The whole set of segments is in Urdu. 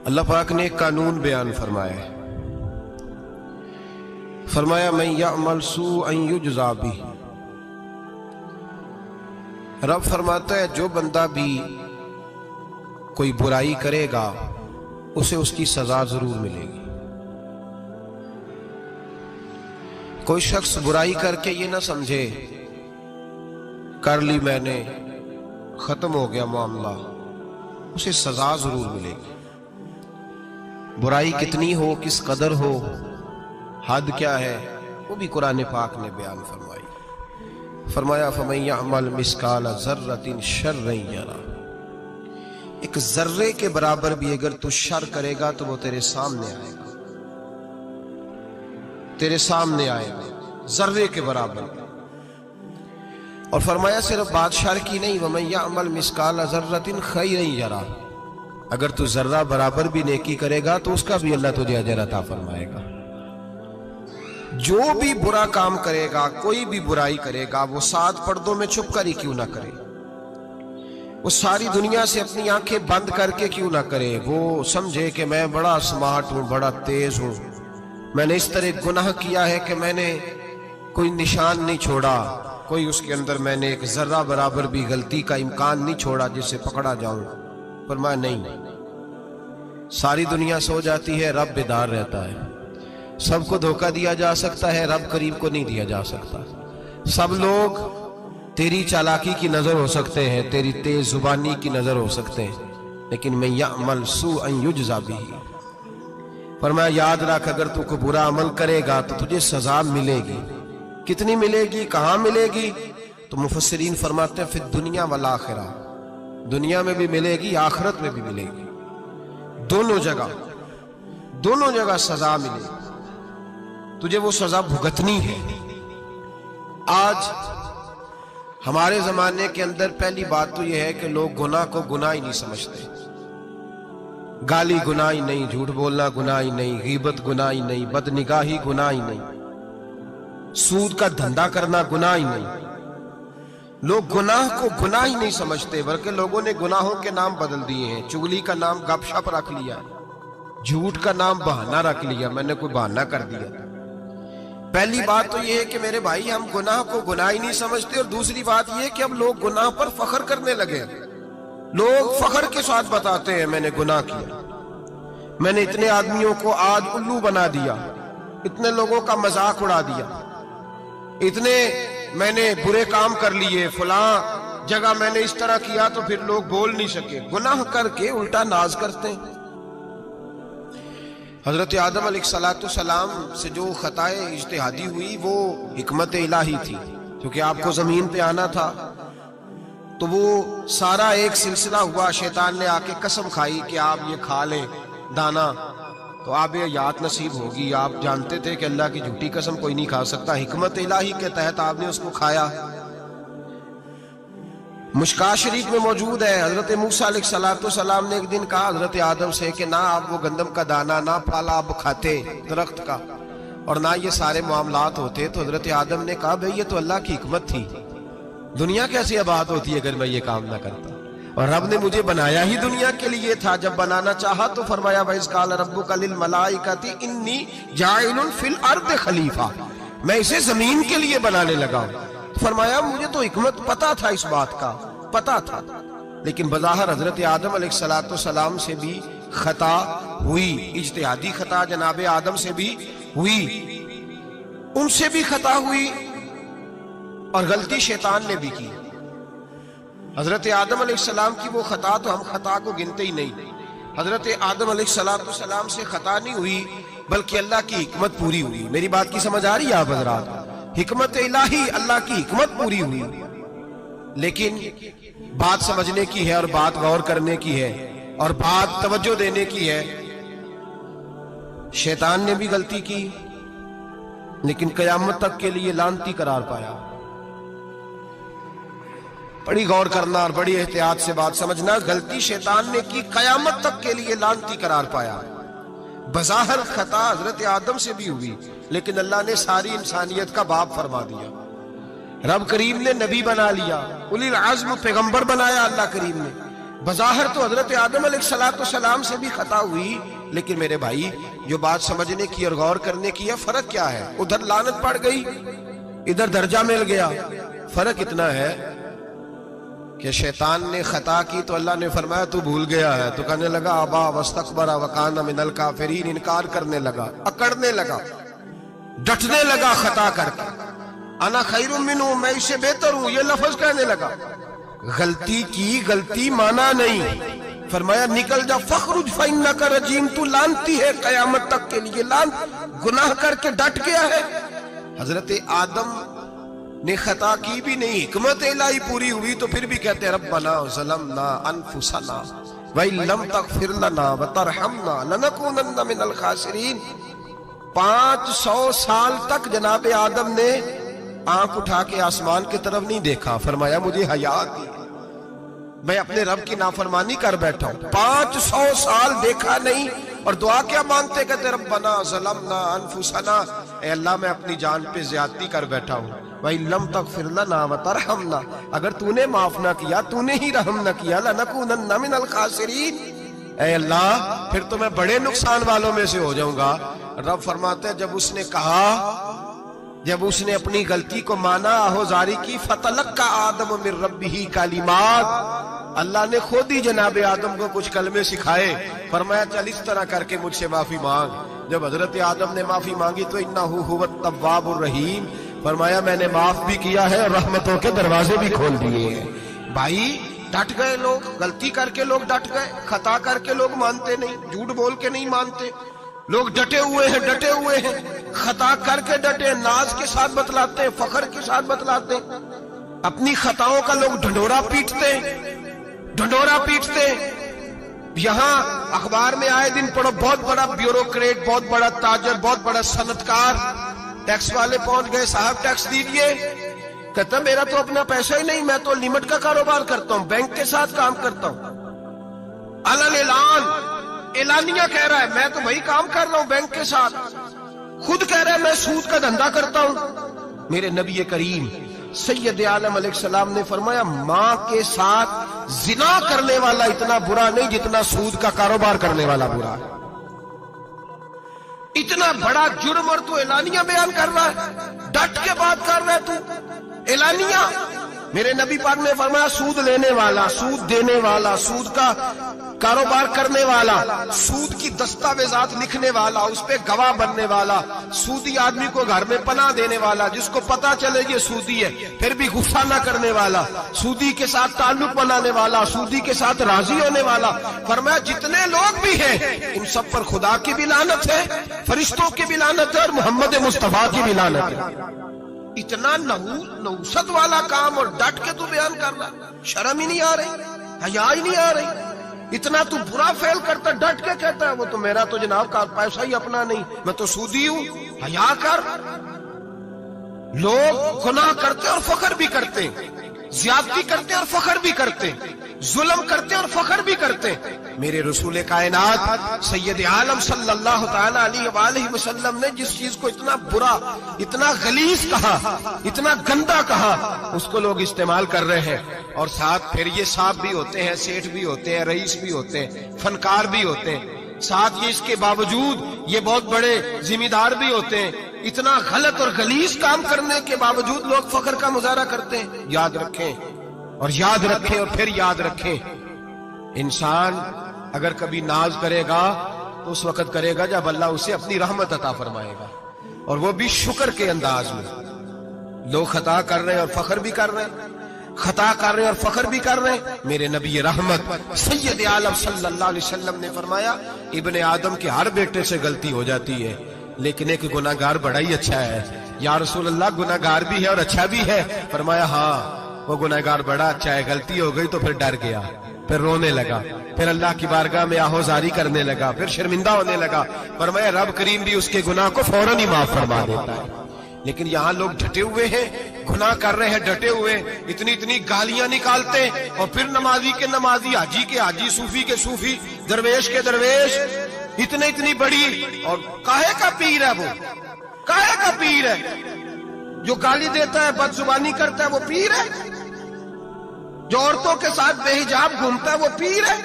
اللہ پاک نے ایک قانون بیان فرمایا ہے، فرمایا من یعمل سوءا یجزا بہ۔ رب فرماتا ہے جو بندہ بھی کوئی برائی کرے گا اسے اس کی سزا ضرور ملے گی۔ کوئی شخص برائی کر کے یہ نہ سمجھے کر لی میں نے ختم ہو گیا معاملہ، اسے سزا ضرور ملے گی۔ برائی کتنی ہو، کس قدر ہو، حد کیا ہے، وہ بھی قرآن پاک نے بیان فرمائی۔ فرمایا فَمَن يَعْمَلْ مِثْقَالَ ذَرَّةٍ شَرًّا يَرَهُ۔ ایک ذرے کے برابر بھی اگر تو شر کرے گا تو وہ تیرے سامنے آئے گا، تیرے سامنے آئے گا ذرے کے برابر۔ اور فرمایا صرف بات شر کی نہیں، وَمَن يَعْمَلْ مِثْقَالَ ذَرَّةٍ خَيْرًا يَرَهُ۔ اگر تو ذرہ برابر بھی نیکی کرے گا تو اس کا بھی اللہ تجھے اجر عطا فرمائے گا۔ جو بھی برا کام کرے گا، کوئی بھی برائی کرے گا، وہ 7 پردوں میں چھپ کر ہی کیوں نہ کرے، وہ ساری دنیا سے اپنی آنکھیں بند کر کے کیوں نہ کرے، وہ سمجھے کہ میں بڑا سمارٹ ہوں، بڑا تیز ہوں، میں نے اس طرح گناہ کیا ہے کہ میں نے کوئی نشان نہیں چھوڑا، کوئی اس کے اندر میں نے ایک ذرہ برابر بھی غلطی کا امکان نہیں چھوڑا جس سے پکڑا جاؤں۔ فرمایا نہیں، ساری دنیا سو جاتی ہے، رب بیدار رہتا ہے۔ سب کو دھوکہ دیا جا سکتا ہے، رب کریم کو نہیں دیا جا سکتا۔ سب لوگ تیری چالاکی کی نظر ہو سکتے ہیں، تیری تیز زبانی کی نظر ہو سکتے ہیں، لیکن من یعمل سوءا یجزا بہ۔ فرمایا یاد رکھ اگر تو کوئی برا عمل کرے گا تو تجھے سزا ملے گی۔ کتنی ملے گی، کہاں ملے گی؟ تو مفسرین فرماتے ہیں فی الدنیا والآخرہ، دنیا میں بھی ملے گی، آخرت میں بھی ملے گی، دونوں جگہ سزا ملے گی، تجھے وہ سزا بھگتنی ہے۔ آج ہمارے زمانے کے اندر پہلی بات تو یہ ہے کہ لوگ گناہ کو گناہ ہی نہیں سمجھتے۔ گالی گناہ ہی نہیں، جھوٹ بولنا گناہ ہی نہیں، غیبت گناہ ہی نہیں، بدنگاہی گناہ ہی نہیں، سود کا دھندا کرنا گناہ ہی نہیں۔ لوگ گناہ کو گناہ ہی نہیں سمجھتے، بلکہ لوگوں نے گناہوں کے نام بدل دیے ہیں۔ چگلی کا نام گپ شپ رکھ لیا، جھوٹ کا نام بہانہ رکھ لیا، میں نے کوئی بہانہ کر دیا۔ پہلی بات تو یہ ہے کہ میرے بھائی ہم گناہ کو گناہ ہی نہیں سمجھتے، اور دوسری بات یہ ہے کہ اب لوگ گناہ پر فخر کرنے لگے۔ لوگ فخر کے ساتھ بتاتے ہیں میں نے گناہ کیا، میں نے اتنے آدمیوں کو آج الو بنا دیا، اتنے لوگوں کا مذاق اڑا دیا، اتنے میں نے برے کام کر لیے، فلاں جگہ میں نے اس طرح کیا تو پھر لوگ بول نہیں سکے۔ گناہ کر کے الٹا ناز کرتے ہیں۔ حضرت آدم علیہ السلام سے جو خطائے اجتہادی ہوئی وہ حکمت الہی تھی، کیونکہ آپ کو زمین پہ آنا تھا، تو وہ سارا ایک سلسلہ ہوا۔ شیطان نے آ کے قسم کھائی کہ آپ یہ کھا لیں دانا تو آپ یہ یاد نصیب ہوگی۔ آپ جانتے تھے کہ اللہ کی جھوٹی قسم کوئی نہیں کھا سکتا، حکمت الہی کے تحت آپ نے اس کو کھایا۔ مشکاہ شریف میں موجود ہے، حضرت موسیٰ علیہ السلام نے ایک دن کہا حضرت آدم سے کہ نہ آپ وہ گندم کا دانا، نہ پھل آپ کھاتے درخت کا، اور نہ یہ سارے معاملات ہوتے۔ تو حضرت آدم نے کہا بھئی یہ تو اللہ کی حکمت تھی، دنیا کیسی آباد ہوتی ہے اگر میں یہ کام نہ کرتا، اور رب نے مجھے بنایا ہی دنیا کے لیے تھا۔ جب بنانا چاہا تو فرمایا وَإِذْ قَالَ رَبُّكَ لِلْمَلَائِكَةِ إِنِّي جَاعِلٌ فِي الْأَرْضِ خلیفہ، میں اسے زمین کے لیے بنانے لگا ہوں۔ فرمایا مجھے تو حکمت پتا تھا، اس بات کا پتا تھا، لیکن بظاہر حضرت آدم علیہ السلام سے بھی خطا ہوئی، اجتہادی خطا جناب آدم سے بھی ہوئی، ان سے بھی خطا ہوئی، اور غلطی شیطان نے بھی کی۔ حضرت آدم علیہ السلام کی وہ خطا تو ہم خطا کو گنتے ہی نہیں۔ حضرت آدم علیہ السلام سے خطا نہیں ہوئی بلکہ اللہ کی حکمت پوری ہوئی۔ میری بات کی سمجھ آ رہی ہے آپ حضرات؟ حکمت الہی، اللہ کی حکمت پوری ہوئی۔ لیکن بات سمجھنے کی ہے، اور بات غور کرنے کی ہے، اور بات توجہ دینے کی ہے۔ شیطان نے بھی غلطی کی لیکن قیامت تک کے لیے لعنتی قرار پایا۔ بڑی غور کرنا اور بڑی احتیاط سے بات سمجھنا، غلطی شیطان نے کی، قیامت تک کے لیے لعنتی قرار پایا۔ بظاہر خطا حضرت آدم سے بھی ہوئی، لیکن اللہ نے ساری انسانیت کا باپ فرما دیا۔ رب کریم نے نبی بنا لیا، اولی العزم پیغمبر بنایا اللہ کریم نے، بظاہر تو حضرت آدم علیہ السلام سے بھی خطا ہوئی، لیکن میرے بھائی جو بات سمجھنے کی اور غور کرنے کی ہے، فرق کیا ہے؟ ادھر لعنت پڑ گئی، ادھر درجہ مل گیا۔ فرق اتنا ہے کہ شیطان نے خطا کی تو اللہ نے فرمایا تو بھول گیا ہے، تو کہنے لگا ابا واستکبر وکان من الکافرین، انکار کرنے لگا، اکڑنے لگا، ڈٹنے لگا خطا کر کے، انا خیر منہ، میں اس سے بہتر ہوں، یہ لفظ کہنے لگا۔ غلطی کی، غلطی مانا نہیں، فرمایا نکل جا، فخرج فإنک رجیم، تو لعنتی ہے قیامت تک کے لیے، گناہ کر کے ڈٹ گیا ہے۔ حضرت آدم نے خطا کی بھی نہیں، حکمت الہی پوری ہوئی تو پھر بھی کہتے ربنا ظلمنا انفسنا وَإِن لَمْ تَغْفِرْ لَنَا وَتَرْحَمْنَا لَنَكُونَنَّ مِنَ الْخَاسِرِينَ۔ 500 سال تک جناب آدم نے آنکھ اٹھا کے آسمان کی طرف نہیں دیکھا، فرمایا مجھے حیا آتی ہے، میں اپنے رب کی نافرمانی کر بیٹھا ہوں۔ 500 سال دیکھا نہیں، اور دعا کیا مانگتے؟ کہتے ربنا ظلمنا انفسنا، اے اللہ میں اپنی جان پہ زیادتی کر بیٹھا ہوں، وَإِن لَمْ تَغْفِرْ لَنَا وَتَرْحَمْنَا، اگر تو نے معاف نہ کیا، تو نے ہی رحم نہ کیا، لَنَكُونَنَّ مِنَ الْخَاسِرِينَ، اے اللہ پھر تو میں بڑے نقصان والوں میں سے ہو جاؤں گا۔ رب فرماتے ہیں جب اس نے کہا، جب اس نے اپنی غلطی کو مانا، آہوزاری کی، فَتَلَقَّى آدَمُ مِن رَبِّهِ کَلِمَاتٍ، اللہ نے خود ہی جناب آدم کو کچھ کلمے سکھائے، فرمایا چل اس طرح کر کے مجھ سے معافی مانگ۔ جب حضرت آدم نے معافی مانگی تو اِنَّهُ هُوَ التَّوَّابُ الرَّحِيمُ، فرمایا میں نے معاف بھی کیا ہے اور رحمتوں کے دروازے بھی کھول دیے ہیں۔ بھائی ڈٹ گئے لوگ، غلطی کر کے لوگ ڈٹ گئے، خطا کر کے لوگ مانتے نہیں، جھوٹ بول کے نہیں مانتے، لوگ ڈٹے ہوئے ہیں، ڈٹے ہوئے ہیں، خطا کر کے ڈٹے، ناز کے ساتھ بتلاتے ہیں، فخر کے ساتھ بتلاتے ہیں، اپنی خطاؤں کا لوگ ڈھنڈورا پیٹتے ہیں، ڈھنڈورا پیٹتے ہیں۔ یہاں اخبار میں آئے دن پڑھو، بہت بڑا بیوروکریٹ، بہت بڑا تاجر، بہت بڑا صنعتکار، ٹیکس والے پہنچ گئے، صاحب ٹیکس دیجئے، کہتا میرا تو اپنا پیسہ ہی نہیں، میں تو لمٹ کا کاروبار کرتا ہوں، بینک کے ساتھ کام کرتا ہوں، اعلان اعلانیہ کہہ رہا ہے میں تو بھائی کام کر رہا ہوں بینک کے ساتھ، خود کہہ رہا ہے میں سود کا دھندا کرتا ہوں۔ میرے نبی کریم سید عالم علیہ السلام نے فرمایا ماں کے ساتھ زنا کرنے والا اتنا برا نہیں جتنا سود کا کاروبار کرنے والا برا ہے۔ اتنا بڑا جرم اور تو اعلانیہ بیان کر رہا ہے، ڈٹ کے بات کر رہا ہے تو اعلانیہ۔ میرے نبی پاک نے فرمایا سود لینے والا، سود دینے والا، سود کا کاروبار کرنے والا، سود کی دستاویزات لکھنے والا، اس پہ گواہ بننے والا، سودی آدمی کو گھر میں پناہ دینے والا، جس کو پتا چلے یہ سودی ہے پھر بھی غصہ نہ کرنے والا، سودی کے ساتھ تعلق بنانے والا، سودی کے ساتھ راضی ہونے والا، فرمایا جتنے لوگ بھی ہیں ان سب پر خدا کی بھی لعنت ہے، فرشتوں کی بھی لعنت ہے، اور محمد مصطفیٰ کی بھی لعنت ہے۔ اتنا نحوست والا کام اور ڈٹ کے تو بیان کر رہا، شرم ہی نہیں آ رہی، حیا ہی نہیں آ رہی، اتنا تو برا فعل کرتا ڈٹ کے کہتا ہے وہ تو میرا تو جناب کا پیسہ ہی اپنا نہیں، میں تو سودی ہوں، حیا کر۔ لوگ گناہ کرتے اور فخر بھی کرتے، زیادتی کرتے اور فخر بھی کرتے، ظلم کرتے اور فخر بھی کرتے۔ میرے رسول کائنات سید عالم صلی اللہ تعالی علیہ وآلہ وسلم نے جس چیز کو اتنا برا، اتنا غلیظ کہا، اتنا گندا کہا، اس کو لوگ استعمال کر رہے ہیں، اور ساتھ پھر یہ صاحب بھی ہوتے ہیں، سیٹھ بھی ہوتے ہیں، رئیس بھی ہوتے ہیں، فنکار بھی ہوتے ہیں، ساتھ یہ اس کے باوجود یہ بہت بڑے ذمہ دار بھی ہوتے ہیں۔ اتنا غلط اور غلیظ کام کرنے کے باوجود لوگ فخر کا مظاہرہ کرتے ہیں۔ یاد رکھیں اور یاد رکھیں اور پھر یاد رکھیں، انسان اگر کبھی ناز کرے گا تو اس وقت کرے گا جب اللہ اسے اپنی رحمت عطا فرمائے گا، اور وہ بھی شکر کے انداز میں۔ لوگ خطا کر رہے ہیں اور فخر بھی کر رہے ہیں، خطا کر رہے ہیں اور فخر بھی کر رہے ہیں۔ میرے نبی رحمت سید عالم صلی اللہ علیہ وسلم نے فرمایا ابن آدم کے ہر بیٹے سے غلطی ہو جاتی ہے، لیکن ایک گناہگار بڑا ہی اچھا ہے۔ یا رسول اللہ گناہگار بھی ہے اور اچھا بھی ہے؟ فرمایا ہاں وہ گناہگار بڑا اچھا ہے، غلطی ہو گئی تو پھر ڈر گیا، پھر رونے لگا، پھر اللہ کی بارگاہ میں آہوزاری کرنے لگا، پھر شرمندہ ہونے لگا۔ فرمایا رب کریم بھی اس کے گناہ کو فوراً ہی معاف فرما دیتا ہے۔ لیکن یہاں لوگ ڈٹے ہوئے ہیں، گناہ کر رہے ہیں، ڈٹے ہوئے، اتنی اتنی گالیاں نکالتے، اور پھر نمازی کے نمازی، حاجی کے حاجی، صوفی کے صوفی، درویش کے درویش، اتنی بڑی، اور کاہے کا پیر ہے وہ؟ کاہے کا پیر ہے؟ جو گالی دیتا ہے، بد زبانی کرتا ہے، وہ پیر ہے؟ جو عورتوں کے ساتھ بے حجاب گھومتا ہے وہ پیر ہے،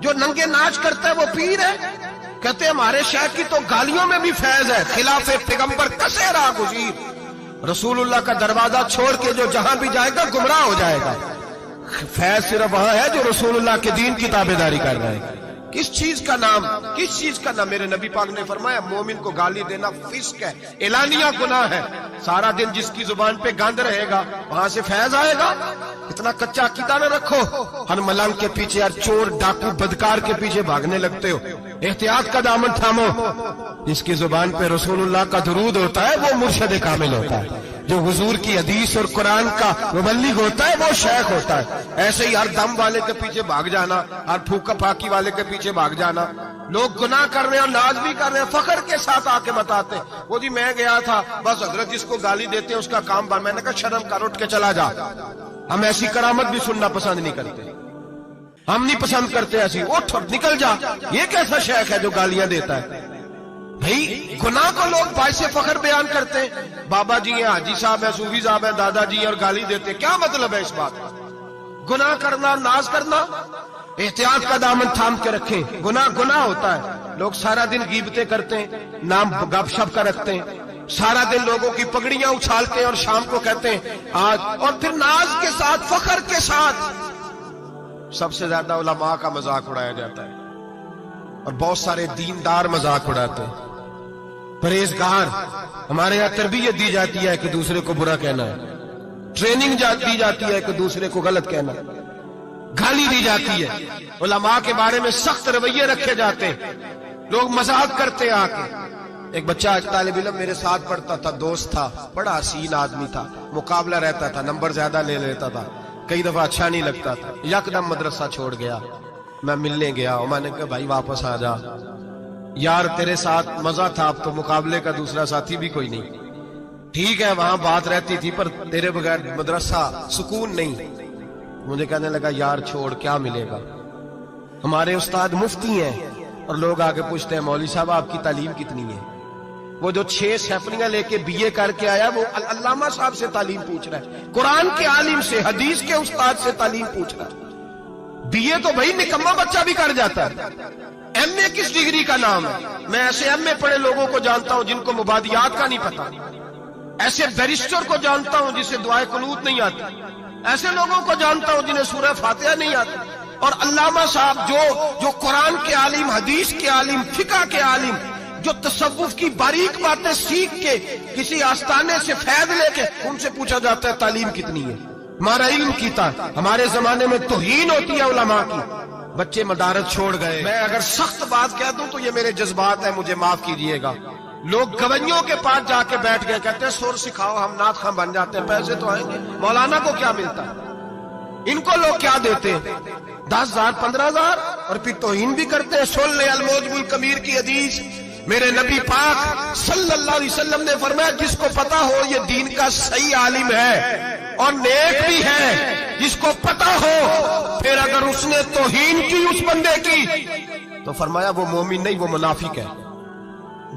جو ننگے ناچ کرتا ہے وہ پیر ہے۔ کہتے ہیں ہمارے شیخ کی تو گالیوں میں بھی فیض ہے، خلاف پیغمبر کسے راہ گزیر، رسول اللہ کا دروازہ چھوڑ کے جو جہاں بھی جائے گا گمراہ ہو جائے گا۔ فیض صرف وہاں ہے جو رسول اللہ کے دین کی تابعداری کر رہے ہیں۔ کس چیز کا نام، کس چیز کا نام؟ میرے نبی پاک نے فرمایا مومن کو گالی دینا فسق ہے، اعلانیہ گناہ ہے۔ سارا دن جس کی زبان پہ گند رہے گا وہاں سے فیض آئے گا؟ اتنا کچا عقیدہ نہ رکھو، ہر ملنگ کے پیچھے، ہر چور ڈاکو بدکار کے پیچھے بھاگنے لگتے ہو۔ احتیاط کا دامن تھامو، جس کی زبان پہ رسول اللہ کا درود ہوتا ہے وہ مرشد کامل ہوتا ہے، جو حضور کی حدیث اور قرآن کا مبلغ ہوتا ہے وہ شیخ ہوتا ہے۔ ایسے ہی ہر دم والے کے پیچھے بھاگ جانا، ہر پھوکا پھاکی والے کے پیچھے بھاگ جانا۔ لوگ گناہ کر رہے ہیں اور ناز بھی کر رہے ہیں، فخر کے ساتھ آ کے بتاتے ہیں وہ جی میں گیا تھا، بس حضرت جس کو گالی دیتے ہیں اس کا کام بن۔ میں نے کہا شرم کر، اٹھ کے چلا جا۔ ہم ایسی کرامت بھی سننا پسند نہیں کرتے، ہم نہیں پسند کرتے ایسی، اٹھ اور نکل جا۔ یہ کیسا شیخ ہے جو گالیاں دیتا ہے؟ بھئی گناہ کو لوگ باعث فخر بیان کرتے ہیں، بابا جی ہیں، حاجی صاحب ہیں، صوفی صاحب ہیں، دادا جی ہیں، اور گالی دیتے ہیں۔ کیا مطلب ہے اس بات کا؟ گناہ کرنا، ناز کرنا، احتیاط کا دامن تھام کے رکھیں۔ گناہ گناہ ہوتا ہے، لوگ سارا دن غیبتیں کرتے ہیں، نام گپ شپ کا رکھتے ہیں، سارا دن لوگوں کی پگڑیاں اچھالتے ہیں اور شام کو کہتے ہیں آج، اور پھر ناز کے ساتھ، فخر کے ساتھ۔ سب سے زیادہ علماء کا مذاق اڑایا جاتا ہے اور بہت سارے دیندار مذاق اڑاتے ہیں، پرہیزگار۔ ہمارے یہاں تربیت دی جاتی ہے کہ دوسرے کو برا کہنا ہے، ٹریننگ دی جاتی ہے کہ دوسرے کو غلط کہنا ہے، گالی دی جاتی ہے، علماء کے بارے میں سخت رویے رکھے جاتے ہیں، لوگ مذاق کرتے ہیں آ کے۔ ایک بچہ، ایک طالب علم میرے ساتھ پڑھتا تھا، دوست تھا، بڑا حسین آدمی تھا، مقابلہ رہتا تھا، نمبر زیادہ لے لیتا تھا، کئی دفعہ اچھا نہیں لگتا تھا۔ یکدم مدرسہ چھوڑ گیا، میں ملنے گیا اور میں نے کہا بھائی واپس آ جا یار، تیرے ساتھ مزہ تھا، اب تو مقابلے کا دوسرا ساتھی بھی کوئی نہیں۔ ٹھیک ہے وہاں بات رہتی تھی پر تیرے بغیر مدرسہ سکون نہیں۔ مجھے کہنے لگا یار چھوڑ، کیا ملے گا؟ ہمارے استاد مفتی ہیں اور لوگ آگے پوچھتے ہیں مولوی صاحب آپ کی تعلیم کتنی ہے؟ وہ جو 6 سیپلیاں لے کے بی اے کر کے آیا وہ علامہ صاحب سے تعلیم پوچھ رہا ہے، قرآن کے عالم سے، حدیث کے استاد سے تعلیم پوچھ رہا ہے۔ بی اے تو بھائی نکما بچہ بھی کر جاتا ہے، ایم اے کس ڈگری کا نام ہے؟ میں ایسے ایم اے پڑھے لوگوں کو جانتا ہوں جن کو مبادیات کا نہیں پتا، ایسے بیرسٹر کو جانتا ہوں جسے دعائے قنوت نہیں آتی، ایسے لوگوں کو جانتا ہوں جنہیں سورہ فاتحہ نہیں آتی۔ اور علامہ صاحب جو قرآن کے عالم، حدیث کے عالم، فقہ کے عالم، جو تصوف کی باریک باتیں سیکھ کے کسی آستانے سے فیض لے کے، ان سے پوچھا جاتا ہے تعلیم کتنی ہے؟ ہمارا علم کیتا۔ ہمارے زمانے میں توہین ہوتی ہے علماء کی، بچے مدارس چھوڑ گئے۔ میں اگر سخت بات کہہ دوں تو یہ میرے جذبات ہیں، مجھے معاف کیجئے گا۔ لوگ گویوں کے پاس جا کے بیٹھ گئے، کہتے ہیں سر سکھاؤ، ہم نعت خواں بن جاتے ہیں، پیسے تو آئیں گے۔ مولانا کو کیا ملتا ہے؟ ان کو لوگ کیا دیتے ہیں؟ 10,000 15,000، اور پھر توہین بھی کرتے ہیں۔ سن لے الموجب الکبیر کی حدیث، میرے نبی پاک صلی اللہ علیہ وسلم نے فرمایا جس کو پتا ہو یہ دین کا صحیح عالم ہے اور نیک بھی ہے، جس کو پتا ہو، پھر اگر اس نے توہین کی اس بندے کی تو فرمایا وہ مومن نہیں، وہ منافق ہے،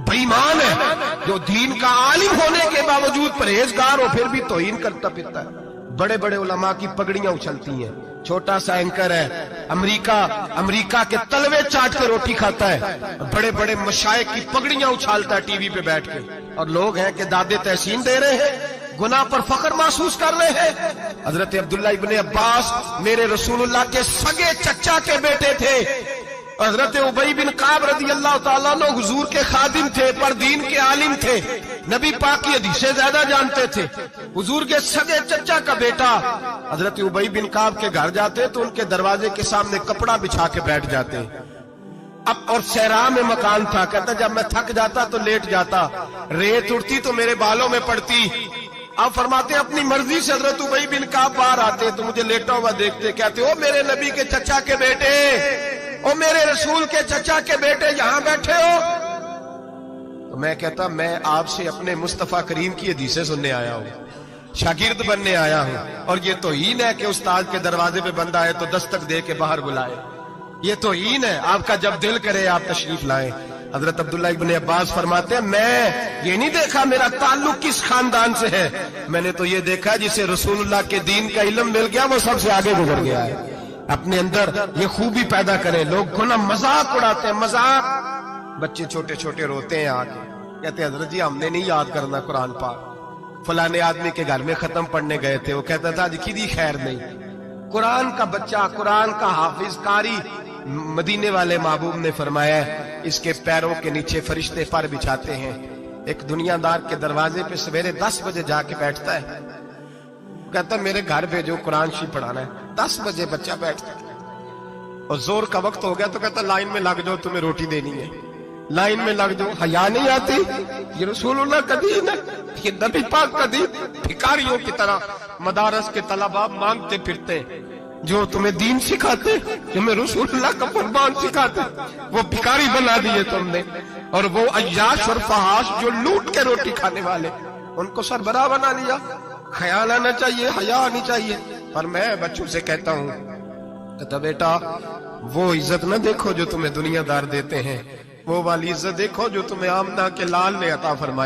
بے ایمان ہے۔ جو دین کا عالم ہونے کے باوجود پرہیزگار ہو پھر بھی توہین کرتا پھرتا ہے۔ بڑے بڑے علماء کی پگڑیاں اچھلتی ہیں، چھوٹا سا اینکر ہے امریکہ کے تلوے چاٹ کے روٹی کھاتا ہے، بڑے بڑے مشائخ کی پگڑیاں اچھالتا ہے ٹی وی پہ بیٹھ کے، اور لوگ ہیں کہ دادے تحسین دے رہے ہیں، گناہ پر فخر محسوس کر رہے ہیں۔ حضرت عبداللہ ابن عباس میرے رسول اللہ کے سگے چچا کے بیٹے تھے، حضرت ابی بن کعب رضی اللہ تعالیٰ عنہ حضور کے خادم تھے، پر دین کے عالم تھے، نبی پاک کی حدیثیں زیادہ جانتے تھے۔ حضور کے سگے چچا کا بیٹا حضرت ابی بن کعب کے گھر جاتے تو ان کے دروازے کے سامنے کپڑا بچھا کے بیٹھ جاتے۔ اب اور صحرا میں مکان تھا، کہتا جب میں تھک جاتا تو لیٹ جاتا، ریت اڑتی تو میرے بالوں میں پڑتی۔ آپ فرماتے اپنی مرضی سے حضرت ابی بن کعب باہر آتے تو مجھے لیٹا ہوا دیکھتے، کہتے او میرے نبی کے چچا کے بیٹے، او میرے رسول کے چچا کے بیٹے یہاں بیٹھے ہو؟ تو میں کہتا میں آپ سے اپنے مصطفیٰ کریم کی حدیثیں سننے آیا ہوں، شاگرد بننے آیا ہوں، اور یہ توہین ہے کہ استاد کے دروازے پہ بندہ ہے تو دستک دے کے باہر بلائے، یہ توہین ہے۔ آپ کا جب دل کرے آپ تشریف لائیں۔ حضرت عبداللہ ابن عباس فرماتے ہیں میں یہ نہیں دیکھا میرا تعلق کس خاندان سے ہے، میں نے تو یہ دیکھا جسے رسول اللہ کے دین کا علم مل گیا وہ سب سے آگے گزر گیا ہے۔ اپنے اندر یہ خوبی پیدا کریں۔ لوگ کو نا مذاق اڑاتے ہیں، مذاق، بچے چھوٹے چھوٹے روتے ہیں آ کے، کہتے ہیں حضرت جی ہم نے نہیں یاد کرنا قرآن پاک، فلانے آدمی کے گھر میں ختم پڑھنے گئے تھے، وہ کہتا تھا کدی خیر نہیں۔ قرآن کا بچہ، قرآن کا حافظ قاری، مدینے والے محبوب نے فرمایا ہے اس کے پیروں کے نیچے فرشتے پر بچھاتے ہیں۔ ایک دنیا دار کے دروازے پہ سویرے 10 بجے جا کے بیٹھتا ہے، کہتا ہے میرے گھر بھیجو قرآن شریف پڑھانا ہے۔ 10 بجے بچہ بیٹھتا ہے اور زور کا وقت ہو گیا تو کہتا لائن میں لگ جاؤ تمہیں روٹی دینی ہے، لائن میں لگ جاؤ۔ حیا نہیں آتی؟ یہ رسول اللہ کا دین ہے، یہ نبی پاک کا دین۔ بھکاریوں کی طرح مدارس کے طلباء مانگتے پھرتے ہیں، جو تمہیں دین سکھاتے، تمہیں رسول اللہ کا فرمان سکھاتے، وہ بھکاری بنا دیے تم نے۔ اور وہ عیاش اور فحاش جو لوٹ کے روٹی کھانے والے، ان کو سربراہ بنا لیا۔ خیال آنا چاہیے، حیا آنی چاہیے۔ پر میں بچوں سے کہتا ہوں، کہتا بیٹا وہ عزت نہ دیکھو جو تمہیں دنیا دار دیتے ہیں، وہ والی عزت دیکھو جو تمہیں آمنہ کے لال نے عطا فرمائی۔